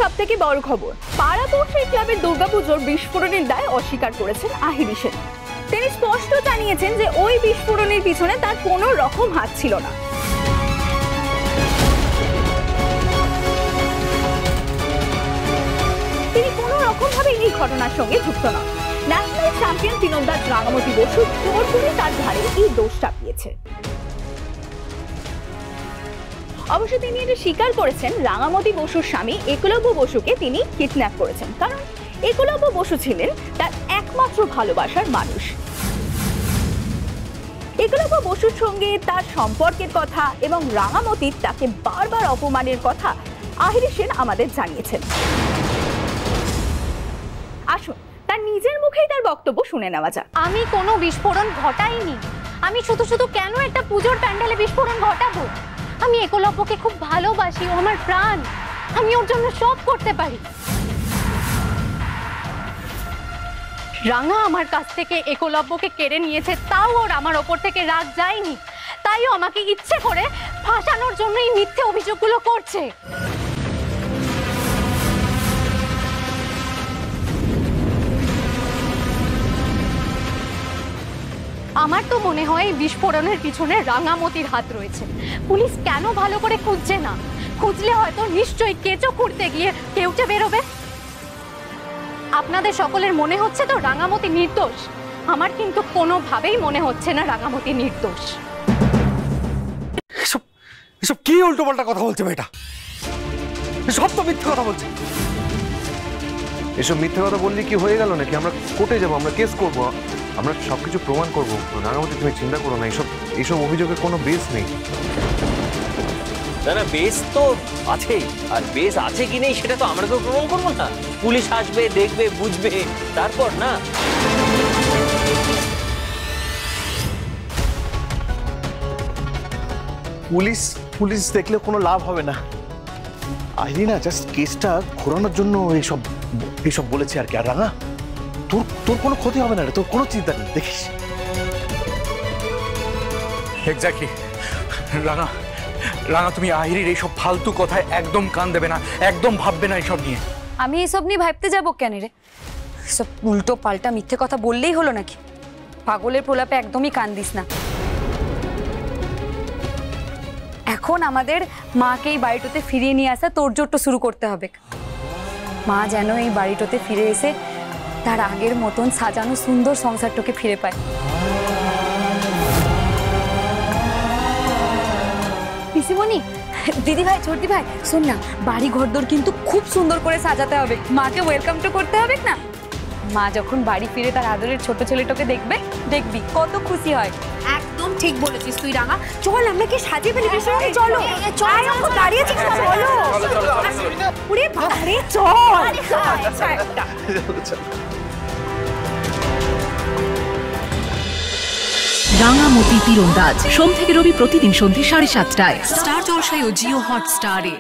সবথেকে বড় খবর, পাড়াপড়শি ক্লাবের দুর্গাপুজোর বিস্ফোরণের দায় অস্বীকার করেছেন আহিরি সেন। তিনি স্পষ্ট জানিয়েছেন যে ওই বিস্ফোরণের পিছনে তার কোনো রকম হাত ছিল না। তিনি কোনো রকম ভাবে এই ঘটনার সঙ্গে যুক্ত নন। ন্যাশনাল চ্যাম্পিয়ন তীরন্দাজ রাঙামতি বসু জোর করে তার ঘাড়ে এই দোষ চাপিয়েছে। অবশ্য তিনি এটা স্বীকার করেছেন, রাঙামতি বসুর স্বামী একলব্য বসুকে তিনি কিডন্যাপ করেছেন, কারণ একলব্য বসু ছিলেন তার একমাত্র ভালোবাসার মানুষ। একলব্য বসুর সঙ্গে তার সম্পর্কের কথা এবং রাঙামতির তাকে বারবার অপমানের কথা আহিরি সেন আমাদের জানিয়েছেন। আসুন তার নিজের মুখেই তার বক্তব্য শুনে নেওয়া যাক। আমি কোনো বিস্ফোরণ ঘটাইনি। আমি শুধু কেন একটা পুজোর প্যান্ডেলে বিস্ফোরণ ঘটাবো? আমি একলব্যকে খুব ভালোবাসি, ও আমার প্রাণ। আমি ওর জন্য সব করতে পারি। রাঙা আমার কাছ থেকে একলব্যকে কেড়ে নিয়েছে, তাও ওর আমার ওপর থেকে রাগ যায়নি। তাইও আমাকে ইচ্ছে করে ফাঁসানোর জন্য এই মিথ্যে অভিযোগগুলো করছে। আমার তো মনে হয় বিস্ফোরণের পিছনে রাঙামতির হাত রয়েছে। পুলিশ কেন ভালো করে খুঁজছে না? খুঁজলে হয়তো নিশ্চয়ই কেঁচো খুঁড়তে গিয়ে কেউটে বেরোবে। আপনাদের সকলের মনে হচ্ছে তো রাঙামতি নির্দোষ? আমার কিন্তু কোনোভাবেই মনে হচ্ছে না রাঙামতি নির্দোষ। এসব কি উল্টোপাল্টা কথা বলছে মেয়েটা? সব তো মিথ্যে কথা বলছে। এসব মিথ্যে কথা বললে কি হয়ে গেল নাকি? আমরা কোর্টে যাবো, আমরা কেস করবো, আমরা সবকিছু প্রমাণ করবো। রাঙামতি তুমি চিন্তা করো না, এইসব অভিযোগের কোনো বেস নেই। না, বেস তো আছেই, আর বেস আছে কি নেই সেটা তো আমরা কেউ প্রমাণ করবো না। পুলিশ আসবে, দেখবে, বুঝবে, তারপর না। পুলিশ দেখলে কোনো লাভ হবে না। আহিরি না জাস্ট কেসটা ঘোরানোর জন্য এইসব বলেছে আর কি। আর রাঙা, তোর কোনো ক্ষতি হবে না রে, তোর কোনো চিন্তা নেই, দেখিস। এক্স্যাক্টলি। রাঙা তুমি আহিরির এইসব ফালতু কথায় একদম কান দেবে না, একদম ভাববে না এসব নিয়ে। আমি এসব নিয়ে ভাবতে যাবো কেন রে? সব উল্টো পাল্টা মিথ্যে কথা বললেই হলো নাকি? পাগলের প্রলাপে একদমই কান দিস না। এখন আমাদের মাকে এই বাড়িটাতে ফিরিয়ে নিয়ে আসা তোড়জোড়টা শুরু করতে হবে। মা যেন এই বাড়িটাতে ফিরে এসে তার আগের মতন সাজানো সুন্দর সংসারটাকে ফিরে পায়। পিসিমণি, দিদি ভাই, ছোটদি ভাই, শোন না, বাড়ি ঘরদোর কিন্তু খুব সুন্দর করে সাজাতে হবে। মাকে ওয়েলকামটা করতে হবে না? মা যখন বাড়ি ফিরে তার আদরের ছোট ছেলেটাকে দেখবে, দেখবি কত খুশি হয়। একদম ঠিক বলেছিস তুই রাঙা। চল আমরা কি সাজিয়ে ফেলি? চলো চল, দাঁড়িয়ে আছি, চলো। ওরে বাবারে, চল। রাঙামতি তীরন্দাজ সোম থেকে রবি প্রতিদিন সন্ধ্যে 7:30টায় স্টার জলসায় ও জিও হটস্টারে।